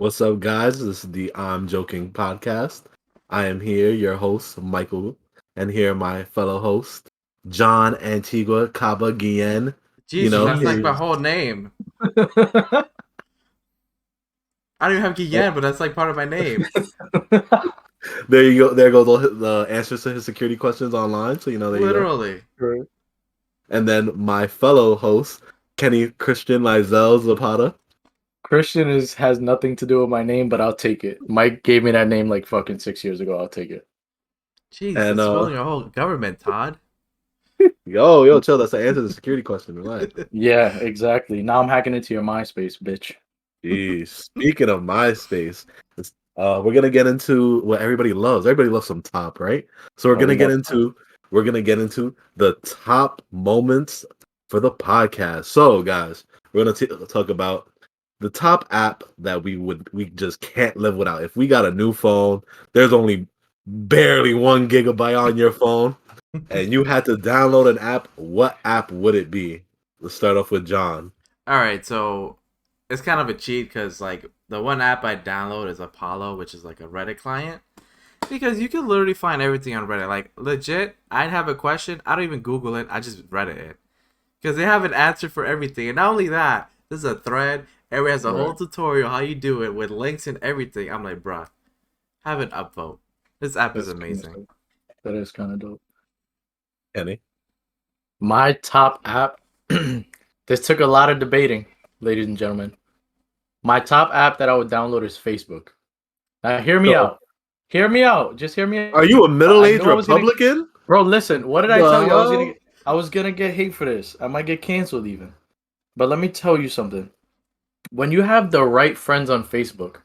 What's up, guys? This is the JoKen Podcast. I am here, your host, Michael, and here my fellow host, John Antigua Caba Guillen. Jesus, that's like my his- whole name. I don't even have Guillen, but that's like part of my name. There you go. There goes all the answers to his security questions online. So there Literally. you go. And then my fellow host, Kenny Christian Lizell Zapata. Christian has nothing to do with my name, but I'll take it. Mike gave me that name like fucking 6 years ago. I'll take it. Jeez, And, that's spilling your whole government, Todd. Yo, chill. That's the answer to the security question. Relax. Yeah, exactly. Now I'm hacking into your MySpace, bitch. Jeez. Speaking of MySpace, we're gonna get into what everybody loves. Everybody loves some top, right? So we're gonna get into the top moments for the podcast. So, guys, we're gonna talk about the top app that we just can't live without. If we got a new phone, there's only barely 1 gigabyte on your phone, and you had to download an app. What app would it be? Let's start off with John. All right, so it's kind of a cheat because like the one app I download is Apollo, which is like a Reddit client. Because you can literally find everything on Reddit. Like legit, I'd have a question, I don't even Google it, I just Reddit it. Because they have an answer for everything. And not only that, this is a thread. Everybody has a whole tutorial how you do it with links and everything. I'm like, bruh, have an upvote. This app is amazing. That is kind of dope. Kenny. My top app. This took a lot of debating, ladies and gentlemen. My top app that I would download is Facebook. Now, hear me out. Hear me out. Just hear me out. Are you a middle-aged Republican? Bro, listen. What did I tell you? I was gonna get hate for this. I might get canceled even. But let me tell you something. When you have the right friends on Facebook,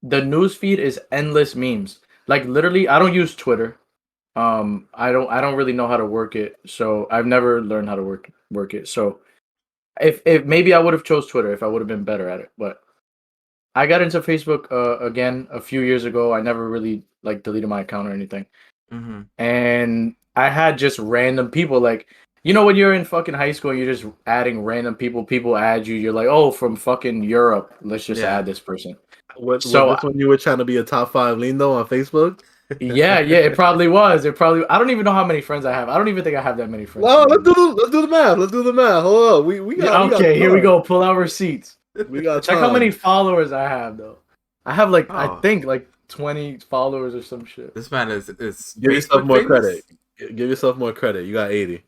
the newsfeed is endless memes. Like literally, I don't use Twitter. I don't really know how to work it, so I've never learned how to work it. So if maybe I would have chose Twitter if I would have been better at it. But I got into Facebook again a few years ago. I never really like deleted my account or anything. Mm-hmm. And I had just random people like, when you're in fucking high school and you're just adding random people add you, you're like, oh, from fucking Europe, let's just add this person. That's when you were trying to be a top 5 lindo on Facebook? Yeah, it probably was. I don't even know how many friends I have. I don't even think I have that many friends. Well, let's do the math. Let's do the math. Hold on. We got here we go. Pull out receipts. We got check how many followers I have though. I have I think 20 followers or some shit. This man is give yourself more credit. Give yourself more credit. You got 80.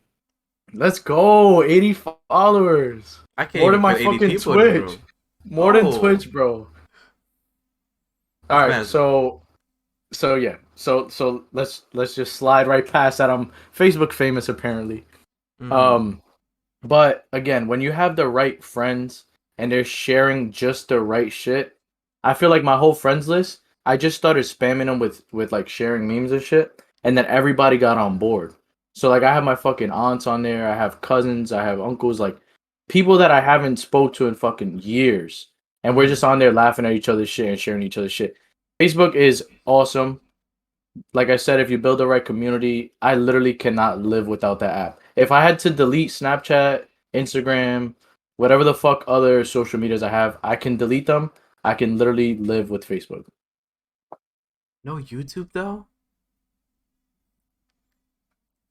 Let's go. 80 followers. I can't more than my fucking Twitch. More than Twitch, bro. All right, so yeah. So let's just slide right past that. I'm Facebook famous apparently. Mm-hmm. But again, when you have the right friends and they're sharing just the right shit, I feel like my whole friends list, I just started spamming them with like sharing memes and shit, and then everybody got on board. So like I have my fucking aunts on there, I have cousins, I have uncles, like people that I haven't spoke to in fucking years, and we're just on there laughing at each other's shit and sharing each other's shit. Facebook is awesome. Like I said, if you build the right community, I literally cannot live without that app. If I had to delete Snapchat, Instagram, whatever the fuck other social medias I have, I can delete them. I can literally live with Facebook. No YouTube though?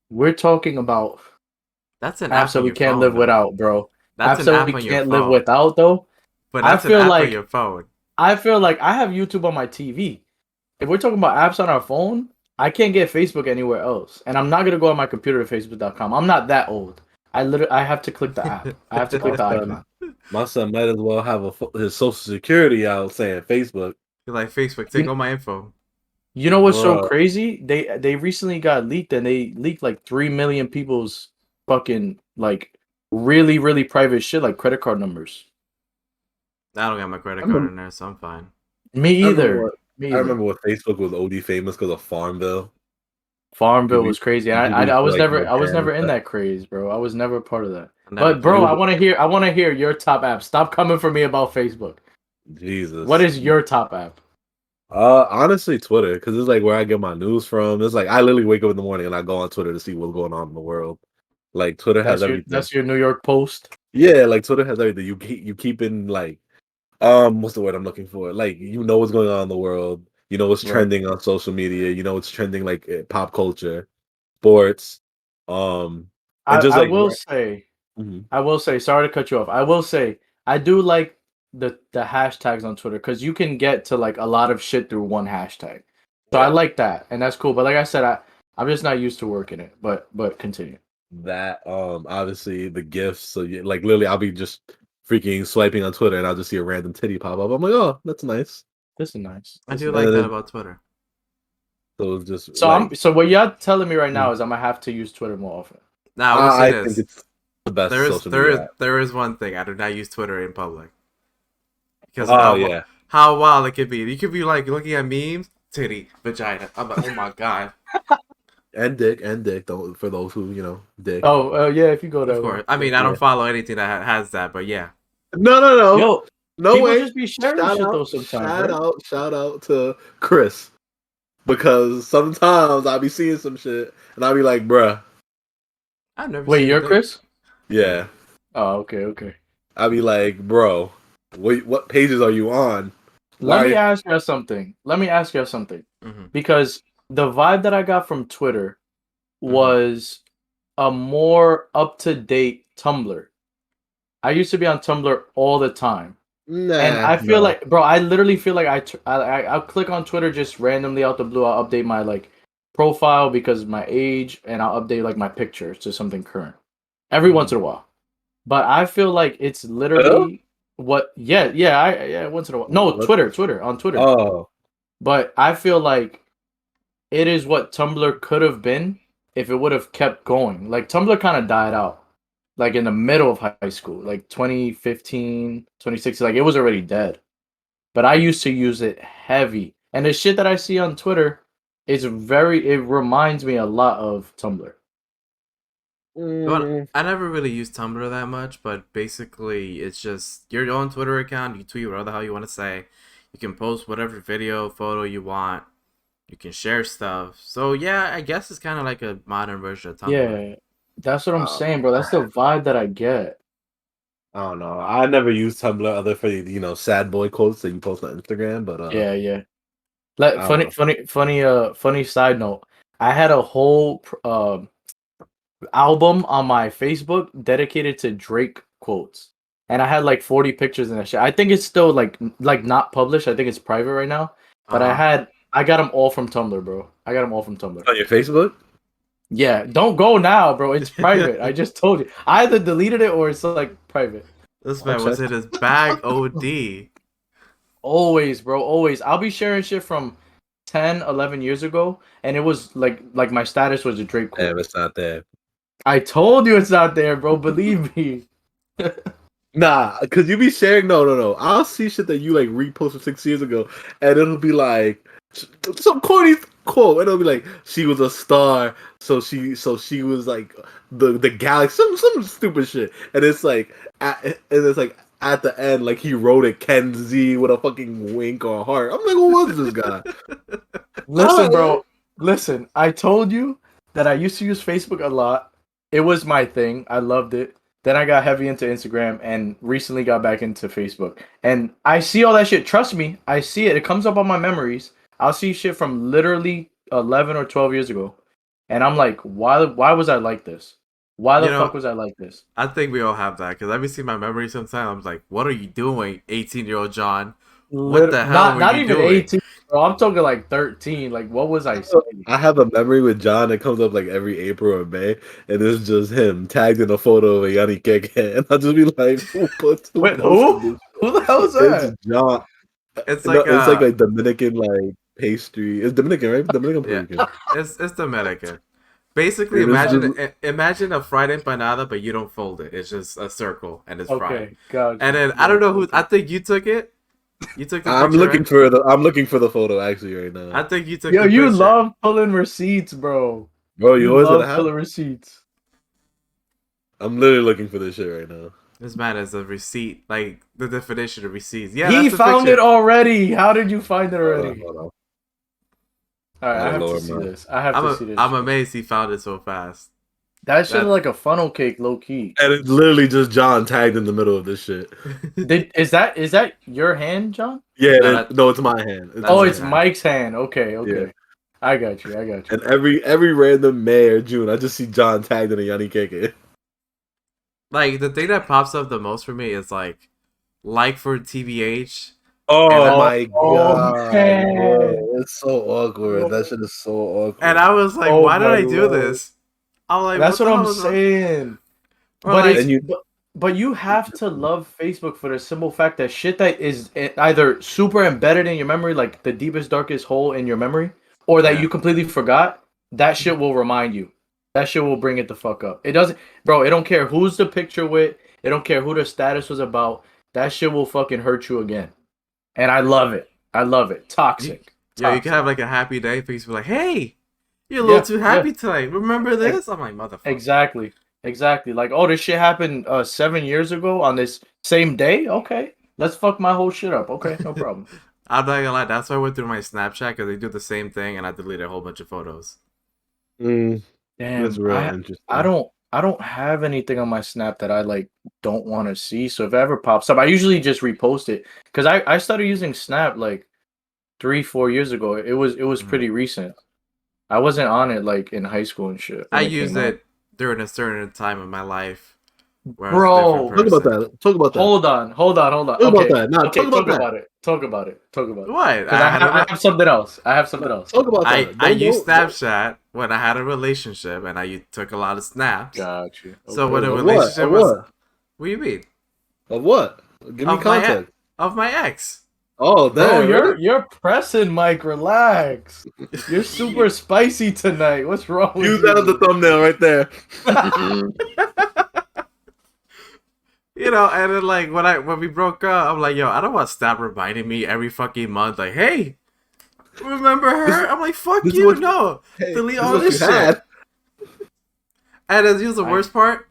We're talking about that's an apps that we can't live without, bro. That's apps that we can't live without though. But that's an app on your phone. I feel like I have YouTube on my TV. If we're talking about apps on our phone, I can't get Facebook anywhere else. And I'm not going to go on my computer to facebook.com. I'm not that old. I have to click the app. I have to click the icon. My son might as well have his social security out saying Facebook. You're like, Facebook, take all my info. You know what's so crazy? They recently got leaked, and they leaked like 3 million people's fucking like really, really private shit, like credit card numbers. I don't got my credit card in there, so I'm fine. Me either. I remember when Facebook was OD famous because of Farmville. Farmville was crazy. I was never in that craze, bro. I was never a part of that. But bro, I want to hear your top app. Stop coming for me about Facebook. Jesus. What is your top app? Honestly, Twitter, because it's like where I get my news from. It's like I literally wake up in the morning and I go on Twitter to see what's going on in the world. Like Twitter has everything. That's your New York Post. Yeah, like Twitter has everything. You keep in like What's the word I'm looking for? Like, you know what's going on in the world. You know what's trending on social media. You know what's trending like pop culture, sports. And just I like will say, Mhm. I will say, sorry to cut you off. I will say, I do like the hashtags on Twitter because you can get to like a lot of shit through one hashtag. So I like that, and that's cool. But like I said, I'm just not used to working it. But continue. That obviously the gifts. So like literally, I'll be just freaking swiping on Twitter, and I'll just see a random titty pop up. I'm like, oh, that's nice. This is nice. I do Is like nice. that about Twitter. So it's just so like, so what you're telling me right now is I'm gonna have to use Twitter more often. Now I will say I this: think it's the best social media app. there is one thing I do not use Twitter in public because of Oh yeah, how wild it could be. You could be like looking at memes, titty, vagina. I'm like, oh my god. and dick. For those who dick. Oh, yeah, if you go that Of way. course. I mean, I don't follow anything that has that, but yeah. No. Yo, No people way. just be sharing shit though sometimes. Shout out to Chris. Because sometimes I'll be seeing some shit and I'll be like, bruh. I've never Wait, seen you're Chris? Yeah. Oh, okay. I'll be like, bro, what pages are you on? Let me ask you something. Mm-hmm. Because the vibe that I got from Twitter Mm-hmm. was a more up-to-date Tumblr. I used to be on Tumblr all the time. Nah, And I feel like, bro, I literally feel like I'll click on Twitter just randomly out the blue. I'll update my like profile because of my age, and I'll update like my pictures to something current every once in a while. But I feel like it's literally what, yeah, once in a while. No, Twitter on Twitter. Oh, But I feel like it is what Tumblr could have been if it would have kept going. Like Tumblr kind of died out like in the middle of high school, like 2015, 2016, like it was already dead. But I used to use it heavy. And the shit that I see on Twitter is it reminds me a lot of Tumblr. Well, I never really used Tumblr that much, but basically it's just your own Twitter account. You tweet whatever the hell you want to say. You can post whatever video, photo you want. You can share stuff. So yeah, I guess it's kind of like a modern version of Tumblr. Yeah, that's what I'm saying, bro. That's the vibe that I get. I don't know. I never used Tumblr other for sad boy quotes that you post on Instagram, but Yeah. Like funny side note. I had a whole album on my Facebook dedicated to Drake quotes. And I had like 40 pictures in that shit. I think it's still like not published. I think it's private right now. But I got them all from Tumblr, bro. I got them all from Tumblr. on your Facebook? Yeah, don't go now, bro. It's private. I just told you. I either deleted it or it's like private. This man was in his bag OD. Always, bro. Always. I'll be sharing shit from 10, 11 years ago, and it was like my status was a Drake quote. Damn, it's not there. I told you it's not there, bro. Believe me. Nah, because you be sharing. No. I'll see shit that you like reposted 6 years ago, and it'll be like some corny quote, and it'll be like, "She was a star, so she was like the galaxy," some stupid shit, and it's like, at the end, like he wrote it Ken Z with a fucking wink or a heart. I'm like, what was this guy? Listen, bro. Listen, I told you that I used to use Facebook a lot. It was my thing. I loved it. Then I got heavy into Instagram and recently got back into Facebook. And I see all that shit. Trust me, I see it. It comes up on my memories. I'll see shit from literally 11 or 12 years ago. And I'm like, why was I like this? Why the fuck was I like this? I think we all have that because I've been seeing my memories sometimes. I'm like, what are you doing, 18-year-old John? What the hell were you doing? 18, bro. I'm talking like 13. Like, what was I saying? I have a memory with John that comes up like every April or May, and it's just him tagged in a photo of a Yanni Keke, and I'll just be like, Wait, who? Who the hell is that? It's John. It's like it's like a Dominican like pastry. It's Dominican, right? Dominican Puerto Rican. It's Dominican. Basically, imagine a fried empanada, but you don't fold it. It's just a circle and it's fried. Gotcha. And then I don't know who. I think you took it. You took the I'm picture, looking for the photo actually right now. I think you took. Yo, the you picture. love pulling receipts, bro. Bro, you always love pulling receipts. I'm literally looking for this shit right now. This man is a receipt, like the definition of receipts. Yeah, he found it already. How did you find it already? Hold on. All right, I have to see this. I'm amazed he found it so fast. That shit look like a funnel cake, low key. And it's literally just John tagged in the middle of this shit. Is that your hand, John? Yeah, no, it's my hand. It's Mike's hand. Okay. Yeah. I got you. And every random May or June, I just see John tagged in a Yanni Keke. Like, the thing that pops up the most for me is like for TBH. Oh my god, man. it's so awkward. That shit is so awkward. And I was like, why did I do this? I'm like, that's what I'm saying. But you have to love Facebook for the simple fact that shit that is either super embedded in your memory, like the deepest, darkest hole in your memory, or that you completely forgot, that shit will remind you. That shit will bring it the fuck up. It doesn't, bro, it don't care who's the picture with. It don't care who the status was about. That shit will fucking hurt you again. And I love it. Toxic. Yeah, you can have like a happy day. People like, hey, you're a little too happy tonight. Remember this? I'm like, motherfucker. Exactly. Like, oh, this shit happened 7 years ago on this same day? Okay. Let's fuck my whole shit up. Okay, no problem. I'm not gonna lie. That's why I went through my Snapchat, because they do the same thing, and I deleted a whole bunch of photos. Damn, that's real interesting. I don't have anything on my Snap that I like don't want to see. So if it ever pops up, I usually just repost it, because I started using Snap like 3-4 years ago. It was pretty recent. I wasn't on it like in high school and shit. I used it during a certain time of my life. Bro, talk about that. Hold on. Talk about that. No, talk about it. Talk about it. What? I have something else. Talk about that. I used Snapchat when I had a relationship, and I took a lot of snaps. Got you. Okay. So when a relationship was... What do you mean? Of what? Give me context. Of my ex. Oh, damn. Bro, you're pressing, Mike. Relax. You're super spicy tonight. What's wrong with you? Use that as the thumbnail right there. You know, and then like when we broke up, I'm like, yo, I don't want to stop reminding me every fucking month, like, hey, remember her? I'm like, fuck you, no. Delete all this shit. And here's the worst part.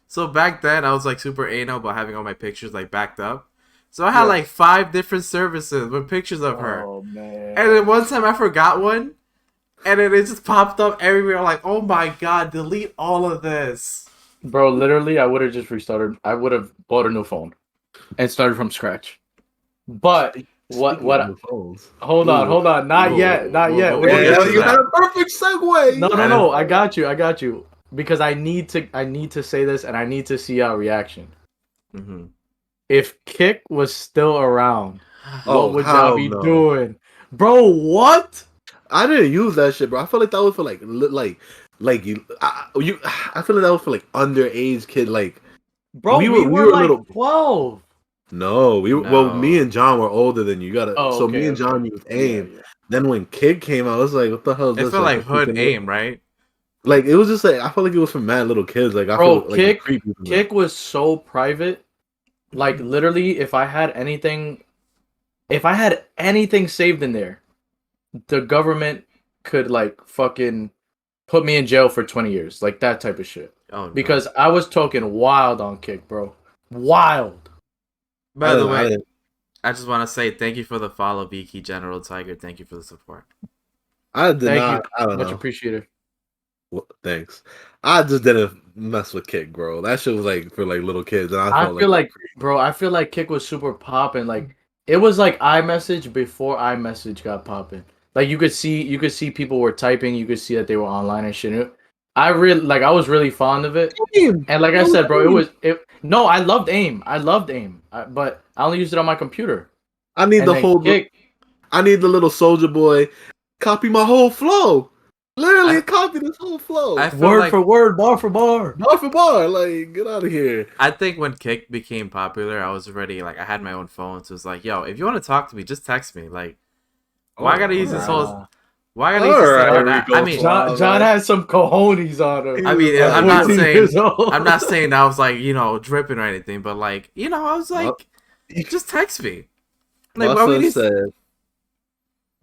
So back then, I was like super anal about having all my pictures like backed up. So I had like 5 different services with pictures of her. Oh, man. And then one time I forgot one. And then it just popped up everywhere. I'm like, oh my god, delete all of this. Bro, literally, I would have just restarted. I would have bought a new phone and started from scratch. But what? Hold on. Not yet. You had a perfect segue. No. I got you. Because I need to say this, and I need to see our reaction. Mm-hmm. If Kick was still around, what would y'all be doing, bro? What? I didn't use that shit, bro. I feel like that was for I feel like that was for like underage kid. Like, bro, we were like little 12. No, well, me and John were older than you. Me and John used AIM. Yeah. Then when Kid came out, I was like, what the hell is this? It felt like hood AIM, right? Like, it was just like, I felt like it was for mad little kids. Like, Kick was so private. Like, literally, if I had anything saved in there, the government could like fucking put me in jail for 20 years, like that type of shit. Oh, no. Because I was talking wild on Kick, bro. Wild. By the way, I just want to say thank you for the follow, Vicky General Tiger. Thank you for the support. I don't know. Much appreciated. Well, thanks. I just didn't mess with Kick, bro. That shit was like for like little kids, and I feel like Kick was super popping. Like, it was like iMessage before iMessage got popping. Like, you could see people were typing. You could see that they were online and shit. I was really fond of it. And like I said, bro, no, I loved AIM. But I only used it on my computer. I need the whole Kick. I need the little Soldier Boy copy my whole flow. Literally copy this whole flow. Word for word, bar for bar. Bar for bar. Like, get out of here. I think when Kick became popular, I was already like, I had my own phone. So it's like, yo, if you want to talk to me, just text me. Like, why I gotta use this whole? Why I gotta use this? I mean, John has some cojones on him. I mean, I'm not saying I was like, dripping or anything, but like, I was like, just text me. Like,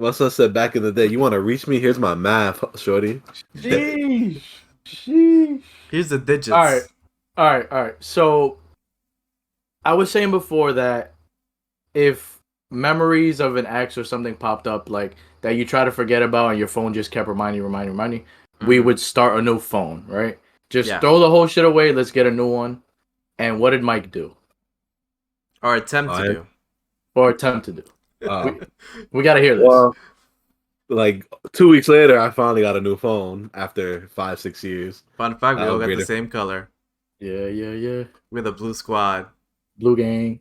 my son said back in the day, you want to reach me? Here's my math, shorty. Sheesh. Here's the digits. All right. So, I was saying before that if memories of an ex or something popped up, like, that you try to forget about and your phone just kept reminding you, we would start a new phone, right? Just Yeah. throw the whole shit away. Let's get a new one. And what did Mike do? Or attempt to do. Or attempt to do. We got to hear this. Well, like 2 weeks later, I finally got a new phone after 5-6 years. Fun fact: we all got the same color. Yeah. We're the blue squad. Blue gang.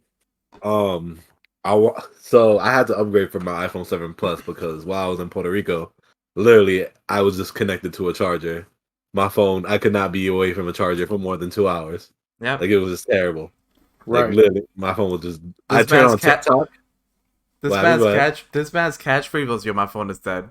So I had to upgrade from my iPhone 7 Plus because while I was in Puerto Rico, literally I was just connected to a charger. My phone, I could not be away from a charger for more than 2 hours. Yeah, like it was just terrible. Right. Like literally, my phone was just. I turned on TikTok. This man's catchphrase was, "Yo, my phone is dead."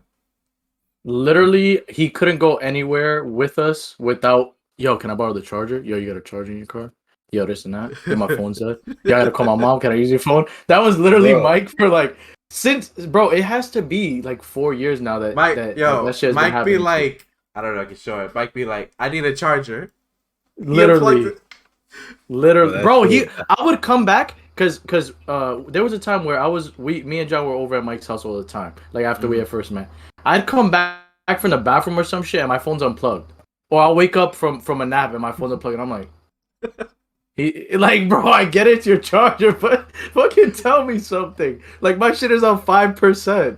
Literally, he couldn't go anywhere with us without. Yo, can I borrow the charger? Yo, you got a charger in your car? Yo, this and that. Yo, my phone's dead. Yo, I gotta call my mom. Can I use your phone? That was literally Mike for like since, bro. It has to be like 4 years now that Mike. that shit has Mike been be happening. like, I don't know. I can show it. Mike be like, I need a charger. Literally, Well, bro. true. I would come back because there was a time where me and John were over at Mike's house all the time. Like after we had first met, I'd come back from the bathroom or some shit, and my phone's unplugged. Or I'll wake up from a nap and my phone's unplugged, and I'm like, bro, I get it's your charger, but fucking tell me something. Like my shit is on 5%.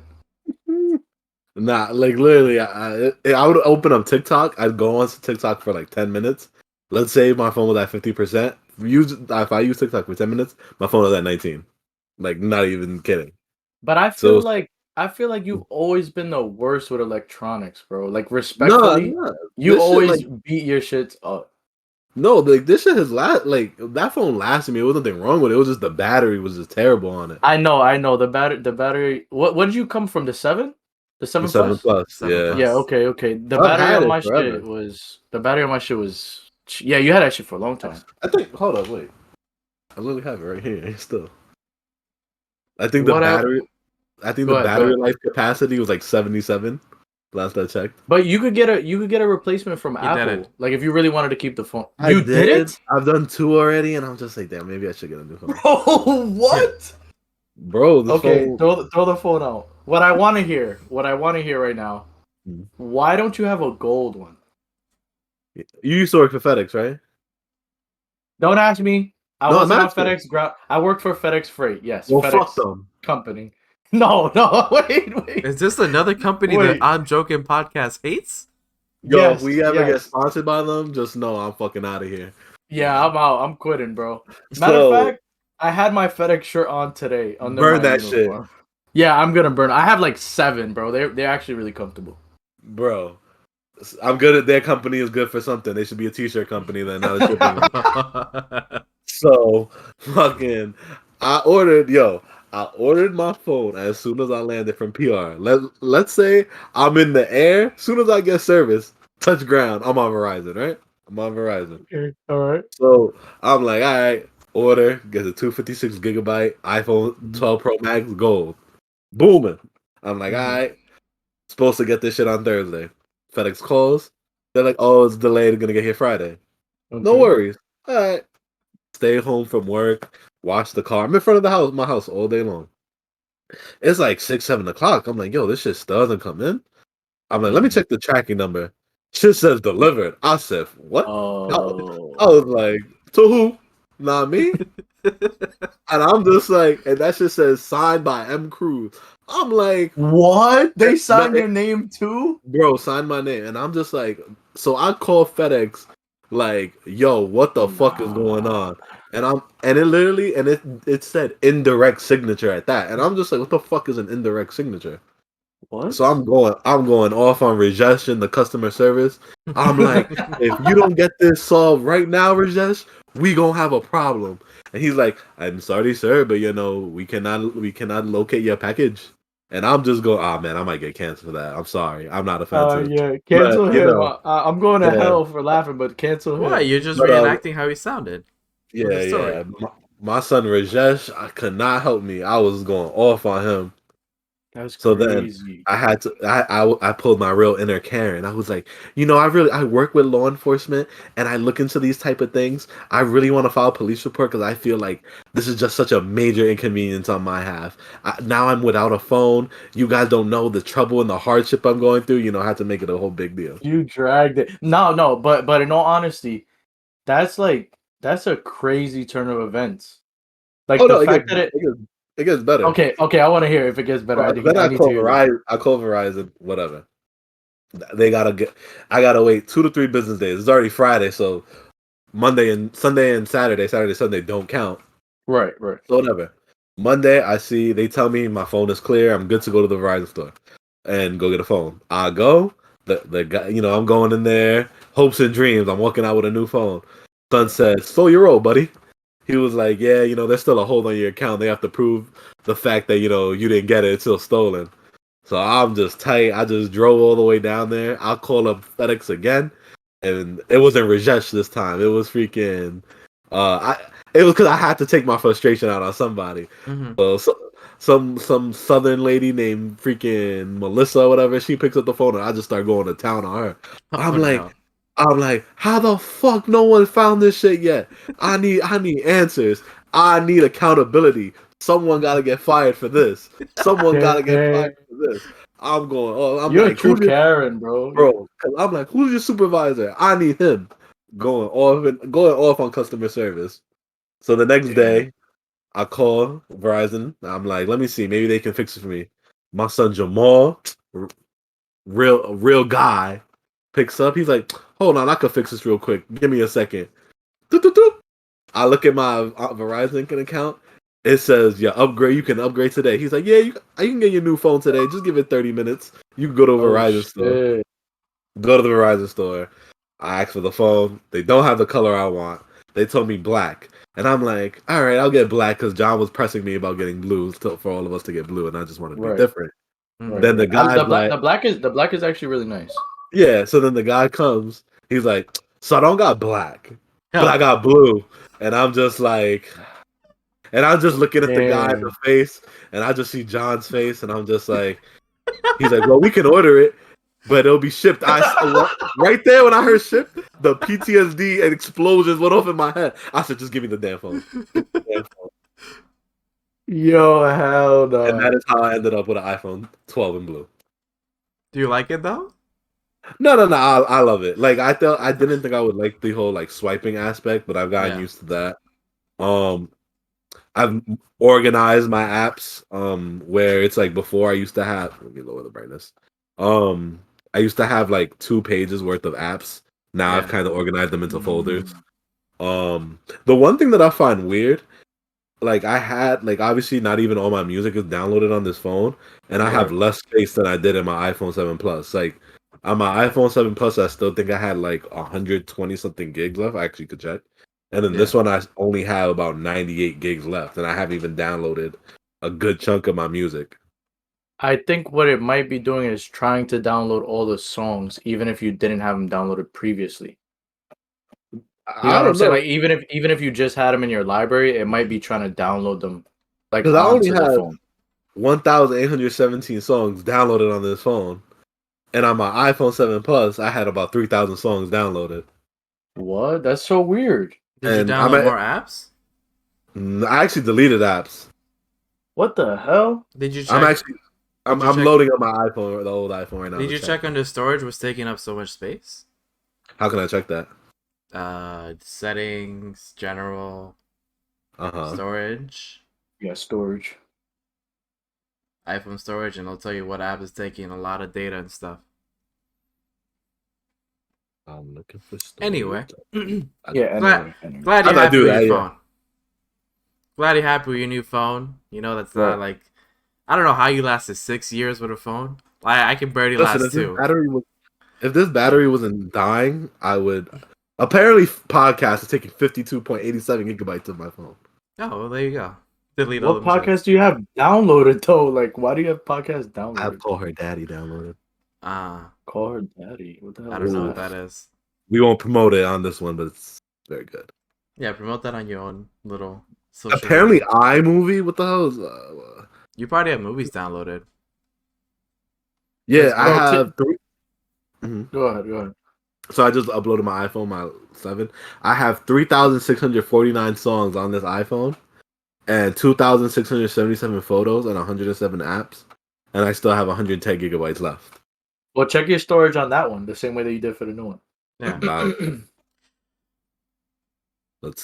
Nah, like literally, I would open up TikTok. I'd go on TikTok for like 10 minutes. Let's say my phone was at 50%. If I use TikTok for 10 minutes, my phone was at 19. Like, not even kidding. But I feel like you've always been the worst with electronics, bro. Like respectfully, you always beat your shit up. No, like this shit has that phone lasted me. There was nothing wrong with it. It was just the battery was just terrible on it. I know. The battery. What did you come from? The 7? The 7 Plus? Yeah. Yeah. Okay. The battery on my shit was. Yeah, you had that shit for a long time. I think. Hold up, wait. I literally have it right here still. I think the battery. I think the battery life capacity was like 77. Last I checked. But you could get a replacement from Apple. Like if you really wanted to keep the phone. You did it? I've done 2 already, and I'm just like, damn, maybe I should get a new phone. Bro, what? Bro, phone... throw the phone out. What I want to hear right now. Why don't you have a gold one? You used to work for FedEx, right? Don't ask me. I wasn't on FedEx ground. I worked for FedEx Freight. Yes. Well, FedEx fuck them. Company. No, wait. Is this another company that I'm JoKen Podcast hates? Yo, if we ever get sponsored by them, just know I'm fucking out of here. Yeah, I'm out. I'm quitting, bro. Matter of fact, I had my FedEx shirt on today. Burn that uniform. Shit. Yeah, I'm gonna burn. I have like 7, bro. They're actually really comfortable. Bro, I'm good at their company is good for something. They should be a t-shirt company then, not a shipping. So, fucking, I ordered my phone as soon as I landed from PR. Let's say I'm in the air. As soon as I get service, touch ground, I'm on Verizon, right? I'm on Verizon. Okay, all right. So I'm like, all right, order, get a 256 gigabyte iPhone 12 Pro Max gold. Booming. I'm like, all right, supposed to get this shit on Thursday. FedEx calls. They're like, oh, it's delayed. Gonna get here Friday. Okay. No worries. All right. Stay home from work. Wash the car. I'm in front of my house all day long. It's like 6, 7 o'clock. I'm like, yo, this shit still doesn't come in. I'm like, let me check the tracking number. Shit says delivered. I said, what? Oh. I was like, to who? Not me. And I'm just like, and that shit says signed by M. Cruz. I'm like, what? They signed your name too? Bro, signed my name. And I'm just like, so I call FedEx like, yo, what the fuck is going on? And it said indirect signature at that. And I'm just like, what the fuck is an indirect signature? What? So I'm going off on Rajesh in the customer service. I'm like, if you don't get this solved right now, Rajesh, we gonna have a problem. And he's like, I'm sorry, sir, but we cannot locate your package. And I'm just going, man, I might get canceled for that. I'm sorry. I'm not offensive. Yeah, cancel him. I'm going to hell for laughing, but cancel him. Why? You're just reenacting how he sounded. Yeah. My son Rajesh, I could not help me. I was going off on him. That's So crazy. then I had to I pulled my real inner Karen. I was like, I work with law enforcement and I look into these type of things. I really want to file a police report because I feel like this is just such a major inconvenience on my half. Now I'm without a phone. You guys don't know the trouble and the hardship I'm going through. I had to make it a whole big deal. You dragged it. No, but in all honesty, that's a crazy turn of events. Like Oh the no, fact that it gets better. okay, I want to hear if it gets better. Then I need to hear that. I call Verizon, whatever. I gotta wait 2 to 3 business days. It's already Friday, so Monday and Sunday and Saturday, Sunday don't count. Right. So whatever. Monday, they tell me my phone is clear. I'm good to go to the Verizon store and go get a phone. I go. The guy, I'm going in there, hopes and dreams. I'm walking out with a new phone. Son says, "So you're old, buddy." He was like, "Yeah, there's still a hold on your account. They have to prove the fact that you didn't get it. It's still stolen." So I'm just tight. I just drove all the way down there. I'll call up FedEx again, and it wasn't Rajesh this time. It was freaking. It was because I had to take my frustration out on somebody. Mm-hmm. So some southern lady named freaking Melissa, or whatever. She picks up the phone, and I just start going to town on her. I'm like, how the fuck no one found this shit yet? I need answers. I need accountability. Someone gotta get fired for this. Someone gotta get fired for this. I'm going. Oh, You're like, a true Karen, bro. Cause I'm like, who's your supervisor? I need him. Going off on customer service. So the next day, I call Verizon. I'm like, let me see, maybe they can fix it for me. My son Jamal, real guy, picks up. He's like, hold on, I can fix this real quick. Give me a second. I look at my Verizon account. It says, "Yeah, upgrade. You can upgrade today." He's like, "Yeah, you can get your new phone today. Just give it 30 minutes. You can go to a Verizon store. Go to the Verizon store." I asked for the phone. They don't have the color I want. They told me black, and I'm like, "All right, I'll get black," because John was pressing me about getting blue for all of us to get blue, and I just wanted to be different. Right. Then the guy, the black is actually really nice. Yeah. So then the guy comes. He's like, "So I don't got black, but I got blue," and I'm just like. And I'm just looking at the guy in the face, and I just see John's face, and I'm just like, he's like, "Well, we can order it, but it'll be shipped." Right there when I heard ship, the PTSD and explosions went off in my head. I said, "Just give me the damn phone." Yo, hell no! And that is how I ended up with an iPhone 12 in blue. Do you like it though? No. I love it. Like I didn't think I would like the whole like swiping aspect, but I've gotten used to that. I've organized my apps where it's like before I used to have, let me lower the brightness. I used to have like 2 pages worth of apps. Now I've kind of organized them into folders. The one thing that I find weird, like I had like obviously not even all my music is downloaded on this phone, and I have less space than I did in my iPhone 7 Plus. Like on my iPhone 7 Plus, I still think I had like 120 something gigs left. I actually could check. And then this one, I only have about 98 gigs left, and I haven't even downloaded a good chunk of my music. I think what it might be doing is trying to download all the songs, even if you didn't have them downloaded previously. You know what I'm saying? Like even if you just had them in your library, it might be trying to download them. Like because I only have phone. 1,817 songs downloaded on this phone, and on my iPhone 7 Plus, I had about 3,000 songs downloaded. What? That's so weird. Did you download more apps? I actually deleted apps. What the hell? Did you check? I'm loading up my iPhone, the old iPhone right now. Did you check under storage was taking up so much space? How can I check that? Settings, general, storage. Yeah, storage. iPhone storage, and it'll tell you what app is taking a lot of data and stuff. I'm looking for storage. Anyway. Glad you're happy with your phone. Glad you're happy with your new phone. That's not like... I don't know how you lasted 6 years with a phone. I can barely last 2. If this battery wasn't dying, I would... Apparently, podcast is taking 52.87 gigabytes of my phone. Oh, well, there you go. Delete what podcast do you have downloaded, though? Like, why do you have podcasts downloaded? I have Call Her Daddy downloaded. Call Her Daddy? What the hell I don't know what that is. We won't promote it on this one, but it's very good. Yeah, promote that on your own little social Apparently, media. iMovie? What the hell is You probably have movies downloaded. Yeah, I have 3. Go ahead. So I just uploaded my iPhone, my 7. I have 3,649 songs on this iPhone, and 2,677 photos and 107 apps, and I still have 110 gigabytes left. Well, check your storage on that one the same way that you did for the new one. Yeah. Let's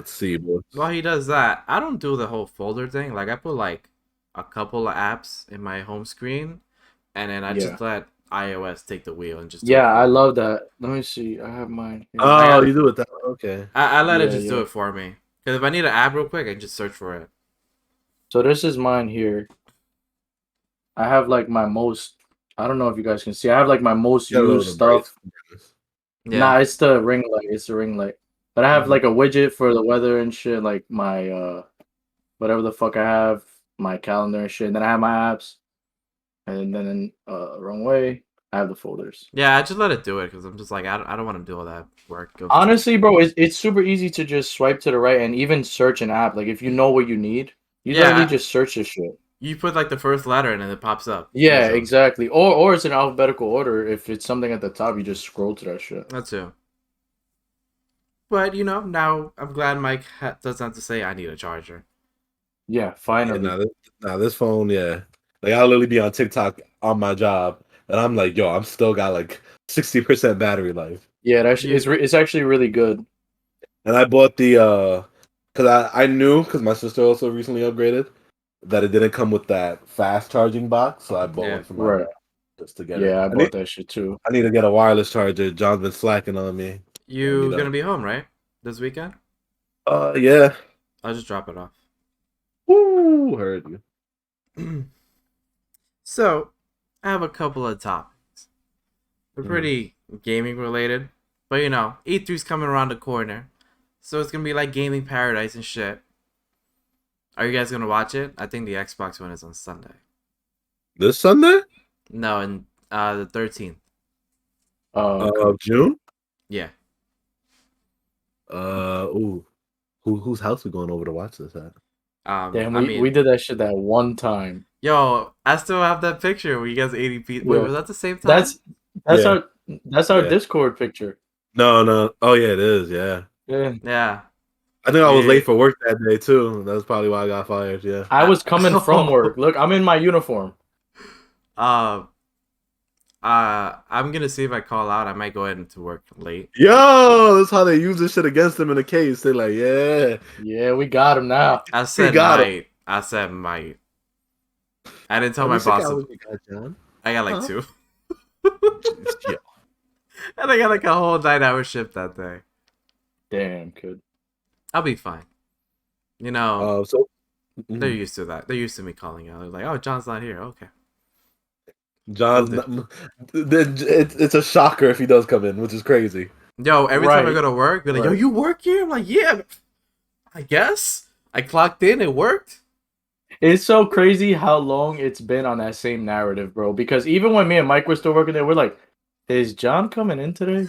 see. Boys. While he does that, I don't do the whole folder thing. Like I put like a couple of apps in my home screen, and then I just let iOS take the wheel and just. I love that. Let me see. I have mine. Here. Oh, you do it that? Okay. I let it just do it for me. Because if I need an app real quick, I can just search for it. So this is mine here. I have like my most. I don't know if you guys can see. I have like my most used stuff. Yeah. Nah, it's the ring light. It's the ring light. But I have like a widget for the weather and shit, like my whatever the fuck I have, my calendar and shit. And then I have my apps. And then wrong way, I have the folders. Yeah, I just let it do it because I'm just like, I don't want to do all that work. Honestly, bro, it's super easy to just swipe to the right and even search an app. Like if you know what you need, you literally just search this shit. You put like the first letter and then it pops up. Yeah, exactly. Or it's in alphabetical order. If it's something at the top, you just scroll to that shit. That's it. But now I'm glad Mike doesn't have to say I need a charger. Yeah, finally. Yeah, this phone, yeah. Like I'll literally be on TikTok on my job, and I'm like, yo, I'm still got like 60% battery life. Yeah, it's actually really good. And I bought the because I knew because my sister also recently upgraded that it didn't come with that fast charging box, so I bought one for my just to get it. Yeah, I bought that shit too. I need to get a wireless charger. John's been slacking on me. You gonna be home, right? This weekend? Yeah. I'll just drop it off. Woo, heard you. So, I have a couple of topics. They're pretty gaming related, but E3's coming around the corner, so it's gonna be like gaming paradise and shit. Are you guys gonna watch it? I think the Xbox one is on Sunday. This Sunday? No, in the 13th. Of June? Yeah. Whose house we going over to watch this at? Damn, we did that shit that one time. Yo, I still have that picture where you guys 80 feet. Wait, was that the same time? That's our Discord picture. No. Oh yeah, it is. Yeah. Yeah. I think I was late for work that day too. That's probably why I got fired. Yeah. I was coming from work. Look, I'm in my uniform. I'm gonna see if I call out. I might go ahead into work late. Yo, that's how they use this shit against him in the case. They're like, yeah, we got him now. I said might. I said might. I didn't tell my boss. I got like 2. And I got like a whole 9-hour shift that day. Damn, kid. I'll be fine. So they're used to that. They're used to me calling out. They're like, "Oh, John's not here." Okay. It's a shocker if he does come in, which is crazy. Yo, every time I go to work, they're like, "Yo, you work here?" I'm like, "Yeah, I guess." I clocked in. It worked. It's so crazy how long it's been on that same narrative, bro. Because even when me and Mike were still working there, we're like, "Is John coming in today?"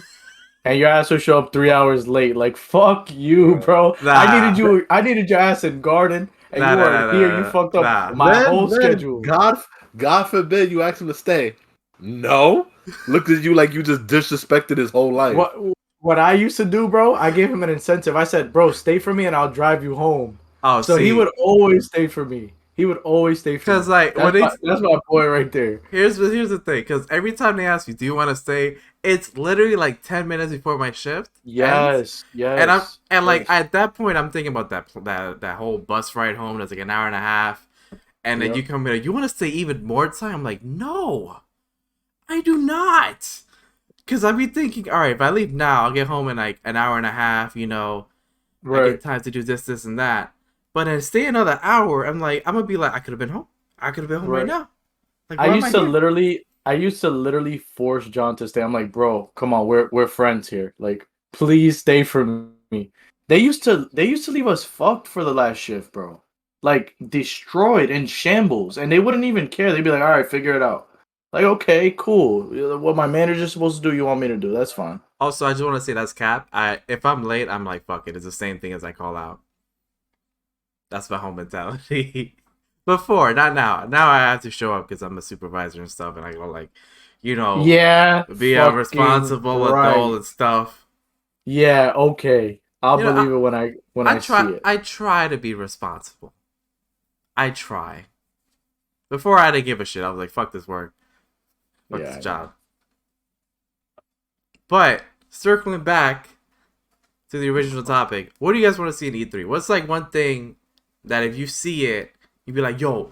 And your ass will show up 3 hours late. Like, fuck you, bro. I needed your ass in garden, and you weren't here. You fucked up my whole schedule. God forbid you ask him to stay. No. Look at you like you just disrespected his whole life. What I used to do, bro, I gave him an incentive. I said, bro, stay for me and I'll drive you home. Oh, so he would always stay for me. He would always stay for me. Because like that's my boy right there. Here's the thing, because every time they ask you, do you want to stay? It's literally like 10 minutes before my shift. Yes. And like at that point, I'm thinking about that whole bus ride home. That's like an hour and a half, and then you come here. You want to stay even more time? I'm like, no, I do not. Because I'd be thinking, all right, if I leave now, I'll get home in like an hour and a half. I get time to do this, and that. But then stay another hour. I'm gonna be like, I could have been home. I could have been home right now. Like, I used to literally force John to stay. I'm like, bro, come on, we're friends here. Like, please stay for me. They used to leave us fucked for the last shift, bro. Like, destroyed in shambles, and they wouldn't even care. They'd be like, all right, figure it out. Like, okay, cool. What my manager's supposed to do, you want me to do? That's fine. Also, I just want to say that's cap. If I'm late, I'm like, fuck it. It's the same thing as I call out. That's my whole mentality. Before, not now. Now I have to show up because I'm a supervisor and stuff, and I go like, Yeah, be a responsible adult and stuff. Yeah, okay. I'll believe it when I see it. I try to be responsible. I try. Before I didn't give a shit. I was like, fuck this work. Fuck this job. But circling back to the original topic, what do you guys want to see in E3? What's like one thing that if you see it, you'd be like, yo,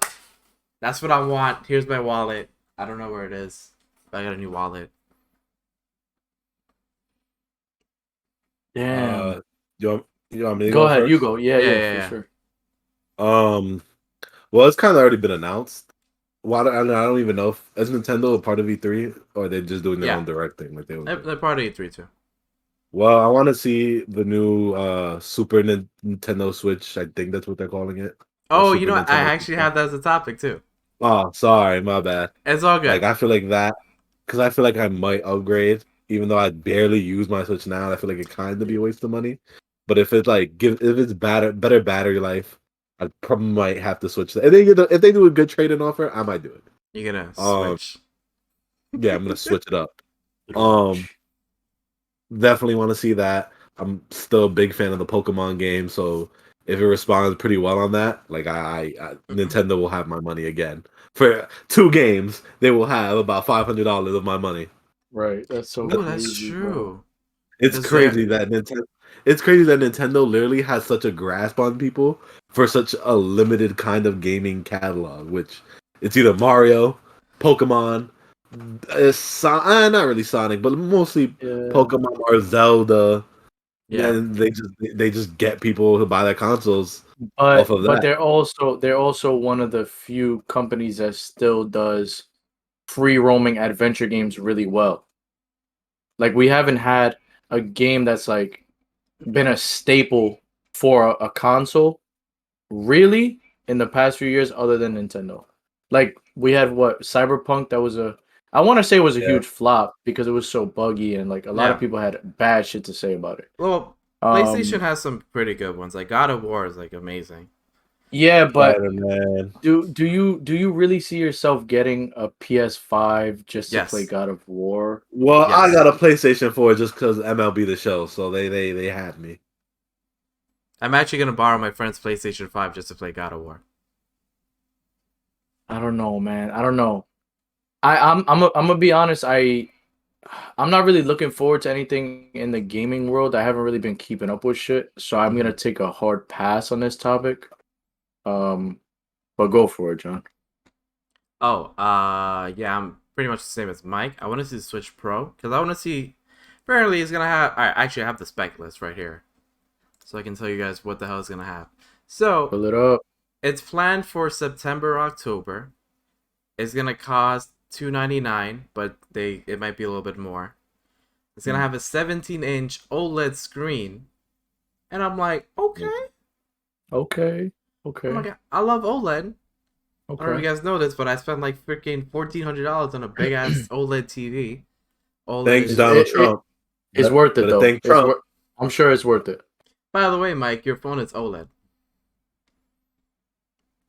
that's what I want. Here's my wallet. I don't know where it is, but I got a new wallet. Damn. You want me to go ahead, first? you go. Yeah, for sure. Well, it's kind of already been announced. Well, I don't even know if is Nintendo a part of E3 or they're just doing their own direct thing like they're part of E3 too. Well, I want to see the new Super Nintendo Switch. I think that's what they're calling it. Oh, you know what? I actually have that as a topic too. Oh, sorry, my bad. It's all good. Like I feel like that because I feel like I might upgrade, even though I barely use my Switch now. I feel like it kind of be a waste of money. But if it's like if it's better battery life, I probably might have to switch. If they do a good trade-in offer, I might do it. You're gonna switch? Yeah, I'm gonna switch it up. Definitely want to see that. I'm still a big fan of the Pokemon game, so if it responds pretty well on that, like Nintendo will have my money again. For 2 games, they will have about $500 of my money. Right, that's so. Ooh, that's true. It's crazy that Nintendo. It's crazy that Nintendo literally has such a grasp on people for such a limited kind of gaming catalog, which it's either Mario, Pokemon, not really Sonic, but mostly Pokemon or Zelda. Yeah, and they just get people to buy their consoles off of that. But they're also one of the few companies that still does free roaming adventure games really well. Like we haven't had a game that's like been a staple for a console really in the past few years other than Nintendo. Like we had Cyberpunk, that was I want to say it was a huge flop because it was so buggy and like a lot of people had bad shit to say about it. Well, PlayStation has some pretty good ones. Like God of War is like amazing. Yeah, but do you really see yourself getting a PS5 just to play God of War? Well, I got a PlayStation 4 just because MLB The Show, so they had me. I'm actually gonna borrow my friend's PlayStation 5 just to play God of War. I don't know, man. I don't know. I'm gonna be honest. I'm not really looking forward to anything in the gaming world. I haven't really been keeping up with shit, so I'm gonna take a hard pass on this topic. But go for it, John. Oh, yeah, I'm pretty much the same as Mike. I want to see the Switch Pro because I want to see. Apparently, it's gonna have. Actually, I have the spec list right here, so I can tell you guys what the hell it's gonna have. So, pull it up. It's planned for September, October. It's gonna cost $299, but it might be a little bit more. It's gonna have a 17-inch OLED screen, and I'm like, okay. Oh my God, I love OLED. I don't know if you guys know this, but I spent like freaking $1,400 on a big ass OLED TV. Thanks, Donald Trump. It's worth it though. I'm sure it's worth it. By the way, Mike, your phone is OLED.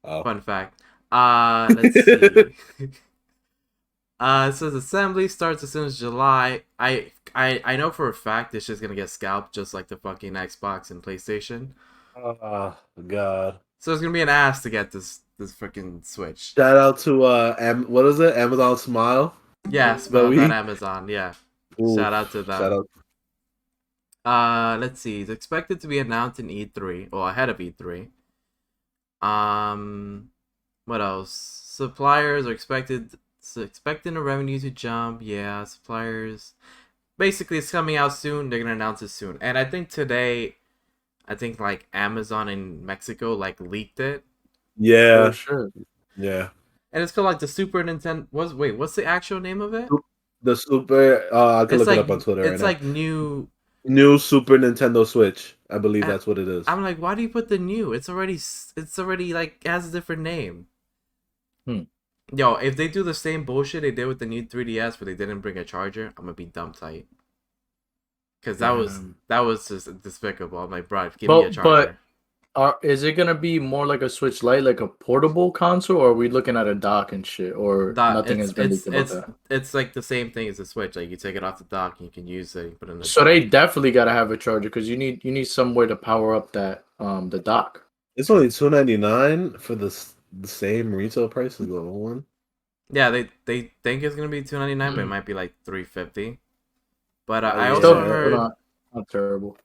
Oh. Fun fact. Let's see. It says assembly starts as soon as July. I know for a fact it's just gonna get scalped just like the fucking Xbox and PlayStation. Oh God. So it's gonna be an ass to get this freaking Switch. Shout out to what is it? Amazon Smile? Yes, but on Amazon, yeah. Ooh, shout out to them. Shout out. Let's see. It's expected to be announced in E3 or ahead of E3. What else? Suppliers are expecting the revenue to jump. Yeah, suppliers. Basically, it's coming out soon. They're gonna announce it soon. And I think today, like Amazon in Mexico like leaked it. Yeah, sure. Yeah. And it's called like the Super Nintendo. What's the actual name of it? The Super. I can look it up on Twitter. It's like new Super Nintendo Switch. I believe that's what it is. I'm like, why do you put the new? It's already like it has a different name. Yo, if they do the same bullshit they did with the new 3DS, where they didn't bring a charger, I'm gonna be dumb tight. Because that was just despicable. I'm like, bro, give me a charger. is it gonna be more like a Switch Lite, like a portable console, or are we looking at a dock and shit, or nothing has been leaked about that? It's like the same thing as the Switch. Like you take it off the dock and you can use it. You put it in the So dock. they definitely gotta have a charger because you need somewhere to power up that the dock. It's only $299 for the same retail price as the old one. Yeah, they think it's gonna be $299, but it might be like $350. But I Yeah. also heard not terrible.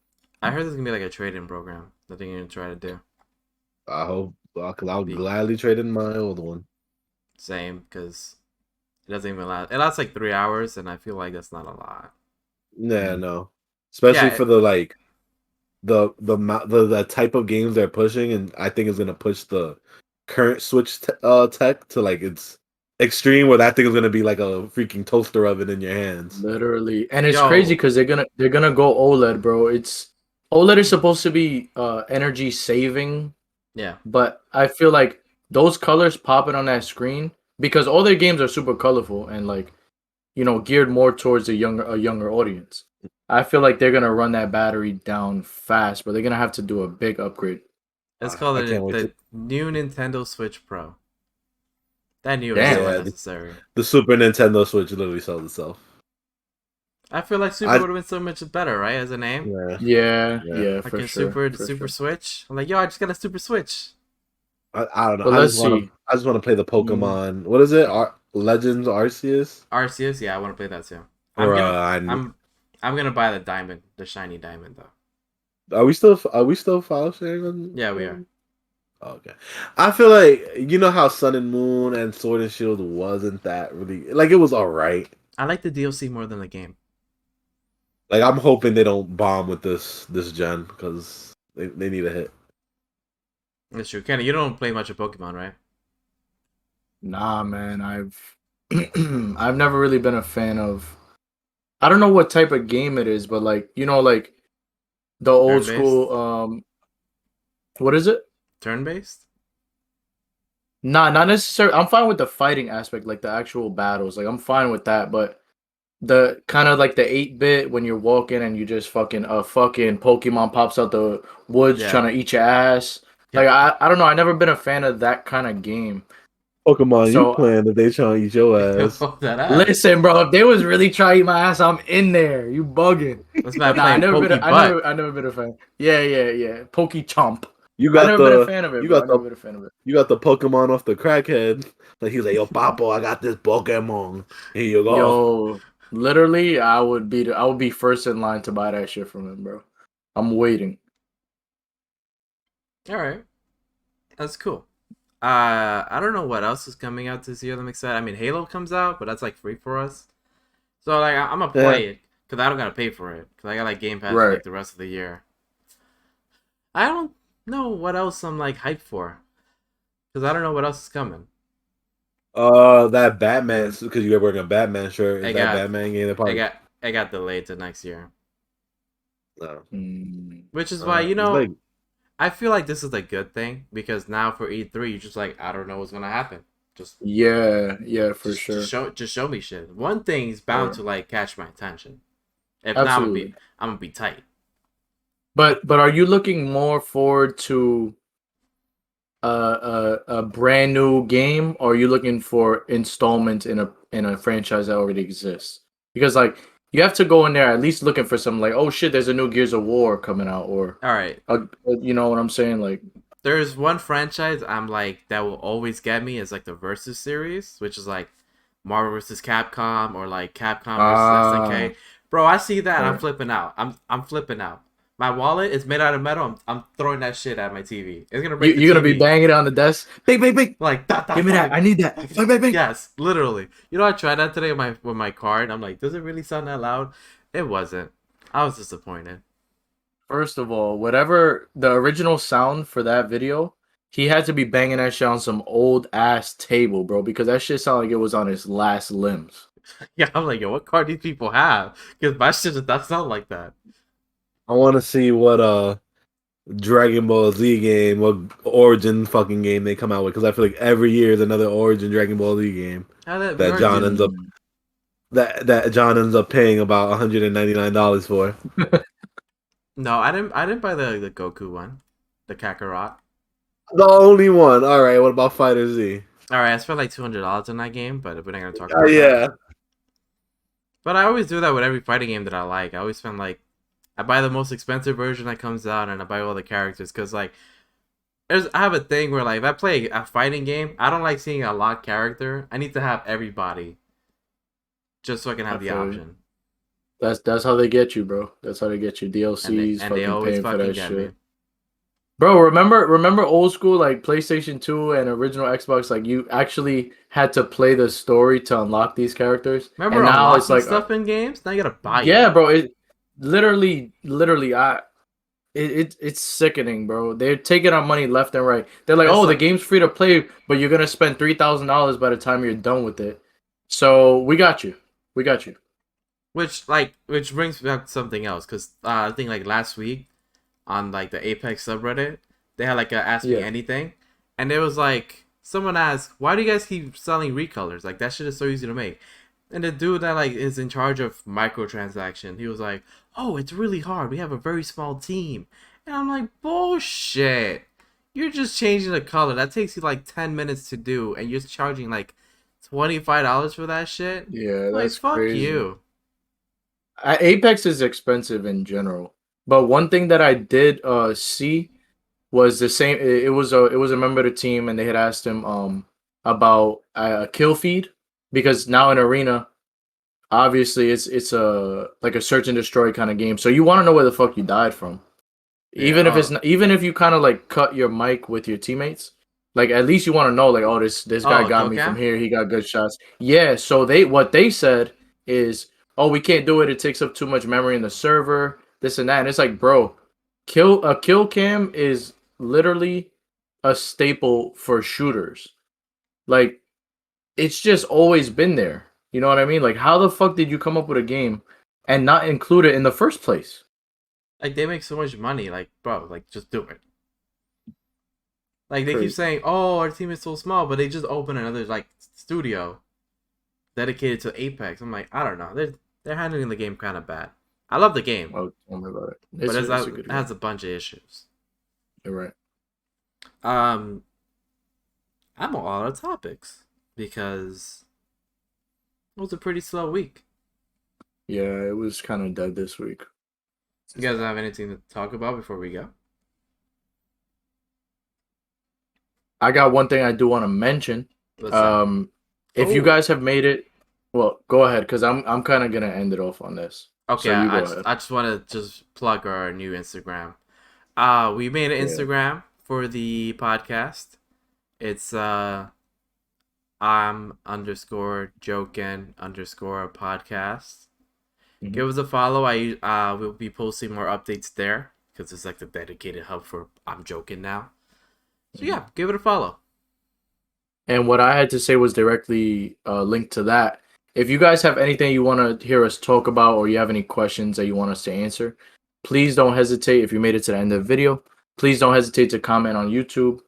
I heard there's gonna be like a trade-in program that they're gonna try to do. I hope, because I'll gladly trade in my old one. Same, because it doesn't even last. It lasts like 3 hours, and I feel like that's not a lot. Yeah, no. Especially for the like the type of games they're pushing, and I think it's gonna push the current Switch tech to like its extreme, where that thing is gonna be like a freaking toaster oven in your hands. Literally, and it's crazy because they're gonna go OLED, bro. OLED is supposed to be energy saving. Yeah, but I feel like those colors popping on that screen, because all their games are super colorful and like, geared more towards a younger audience. I feel like they're gonna run that battery down fast, but they're gonna have to do a big upgrade. It's called the new Nintendo Switch Pro. That new is so unnecessary. The Super Nintendo Switch literally sells itself. I feel like Super would have been so much better, right? As a name. Yeah, like for a sure. Super Switch. I'm like, yo, I just got a Super Switch. I don't know. But let's see. I just want to play the Pokemon. What is it? Legends Arceus. Arceus, yeah, I want to play that too. I'm gonna buy the diamond, the shiny diamond though. Are we still file sharing on? Yeah, we are. Okay. I feel like how Sun and Moon and Sword and Shield wasn't that really, like, it was alright. I like the DLC more than the game. Like, I'm hoping they don't bomb with this gen because they need a hit. That's true. Kenny, you don't play much of Pokemon, right? Nah, man. I've never really been a fan of. I don't know what type of game it is, but like like the old school. What is it? Turn-based? Nah, not necessarily. I'm fine with the fighting aspect, like the actual battles. Like I'm fine with that, but the kind of like the 8-bit when you're walking and you just fucking Pokemon pops out the woods trying to eat your ass. Like I don't know. I never been a fan of that kind of game. Pokemon, you playing that they trying to eat your ass. Listen, bro, if they was really trying to eat my ass, I'm in there. You bugging. I never been a fan. Yeah. Poke Chomp. You got been a fan of it. You got the Pokemon off the crackhead. Like, he was like, "Yo, Papo, I got this Pokemon. Here you go." Yo, literally, I would be first in line to buy that shit from him, bro. I'm waiting. All right, that's cool. I don't know what else is coming out this year. I'm excited. I mean, Halo comes out, but that's like free for us. So like, I'm gonna play it because I don't gotta pay for it because I got like Game Pass for like the rest of the year. I don't know what else I'm like hyped for because I don't know what else is coming. That Batman, because you're wearing a Batman shirt. Is that Batman game? It got delayed to next year. No. Which is why I feel like this is a good thing because now for E3 you're just like, I don't know what's gonna happen. Just for sure. Just show me shit. One thing is bound to like catch my attention. If Absolutely. not, I'm gonna be tight. But are you looking more forward to a brand new game, or are you looking for installments in a franchise that already exists? Because like you have to go in there at least looking for some like, oh shit, there's a new Gears of War coming out, or all right, you know what I'm saying? Like, there's one franchise I'm like that will always get me is like the Versus series, which is like Marvel vs. Capcom or like Capcom vs. SNK. Bro, I see that and I'm flipping out. I'm flipping out. My wallet is made out of metal. I'm throwing that shit at my TV. It's gonna break. You're gonna be banging it on the desk. Bang. Like give me that. I need that. Bang. Yes, literally. You know, I tried that today with my card. I'm like, does it really sound that loud? It wasn't. I was disappointed. First of all, whatever the original sound for that video, he had to be banging that shit on some old ass table, bro, because that shit sounded like it was on his last limbs. Yeah, I'm like, yo, what card these people have? Because my shit does not sound like that. I want to see what Dragon Ball Z game, what Origin fucking game they come out with, because I feel like every year is another Origin Dragon Ball Z game that John ends up paying about $199 for. No, I didn't buy the Goku one. the Kakarot. The only one. All right. What about Fighter Z? All right, I spent like $200 in that game, but we're not gonna talk about that. Yeah. But I always do that with every fighting game that I like. I always spend like, I buy the most expensive version that comes out, and I buy all the characters because like, I have a thing where like if I play a fighting game, I don't like seeing a locked character. I need to have everybody, just so I can have the option. That's how they get you, bro. That's how they get you. DLCs, and they always paying for that shit. Me. Bro, remember old school like PlayStation 2 and original Xbox, like you actually had to play the story to unlock these characters. Remember and now it's like stuff in games? Now you gotta buy it. Yeah, bro, it literally it's sickening, bro. They're taking our money left and right. They're like, the game's free to play, but you're gonna spend $3,000 by the time you're done with it. So we got you. Which brings back something else, because I think like last week on like the Apex subreddit, they had like a Ask Me Anything, and it was like someone asked, "Why do you guys keep selling recolors? Like that shit is so easy to make." And the dude that like is in charge of microtransaction, he was like, "Oh, it's really hard. We have a very small team." And I'm like, "Bullshit! You're just changing the color. That takes you like 10 minutes to do, and you're charging like $25 for that shit." Yeah, like, that's fuck crazy. you. Apex is expensive in general, but one thing that I did see was the same. It was a member of the team, and they had asked him about a kill feed, because now in Arena, obviously it's a like a search and destroy kind of game, so you want to know where the fuck you died from, even if it's not, even if you kind of like cut your mic with your teammates. Like at least you want to know, like, this guy got me from here. He got good shots. Yeah. So what they said is, we can't do it. It takes up too much memory in the server. This and that. And it's like, bro, kill cam is literally a staple for shooters. Like, it's just always been there. You know what I mean? Like, how the fuck did you come up with a game and not include it in the first place? Like, they make so much money. Like, bro, like, just do it. Like, they keep saying, our team is so small, but they just open another, like, studio dedicated to Apex. I'm like, I don't know. They're handling the game kind of bad. I love the game. Oh, tell me about it. But it has a bunch of issues. You're right. I'm on all the topics because it was a pretty slow week. Yeah, it was kind of dead this week. You guys have anything to talk about before we go? I got one thing I do want to mention. If you guys have made it, well, go ahead, because I'm kind of gonna end it off on this. Okay, so I just want to plug our new Instagram. We made an Instagram for the podcast. It's I'm _ JoKen _ podcast. Mm-hmm. Give us a follow. I will be posting more updates there because it's like the dedicated hub for I'm Joking now. So yeah, give it a follow. And what I had to say was directly linked to that. If you guys have anything you want to hear us talk about, or you have any questions that you want us to answer, please don't hesitate. If you made it to the end of the video, please don't hesitate to comment on YouTube.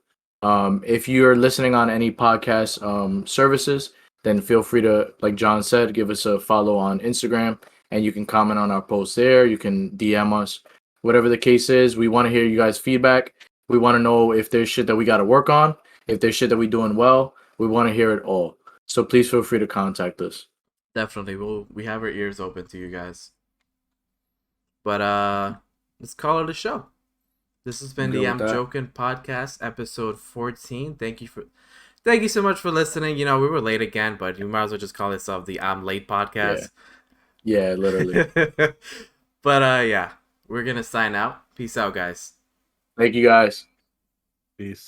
If you're listening on any podcast services, then feel free to, like John said, give us a follow on Instagram, and you can comment on our posts there. You can DM us, whatever the case is. We want to hear you guys' feedback. We want to know if there's shit that we got to work on. If there's shit that we're doing well, we want to hear it all. So please feel free to contact us. Definitely. We have our ears open to you guys. But let's call it a show. This has been the I'm Joking Podcast, episode 14. Thank you so much for listening. You know, we were late again, but you might as well just call yourself the I'm Late Podcast. Yeah, literally. But yeah, we're gonna sign out. Peace out, guys. Thank you, guys. Peace.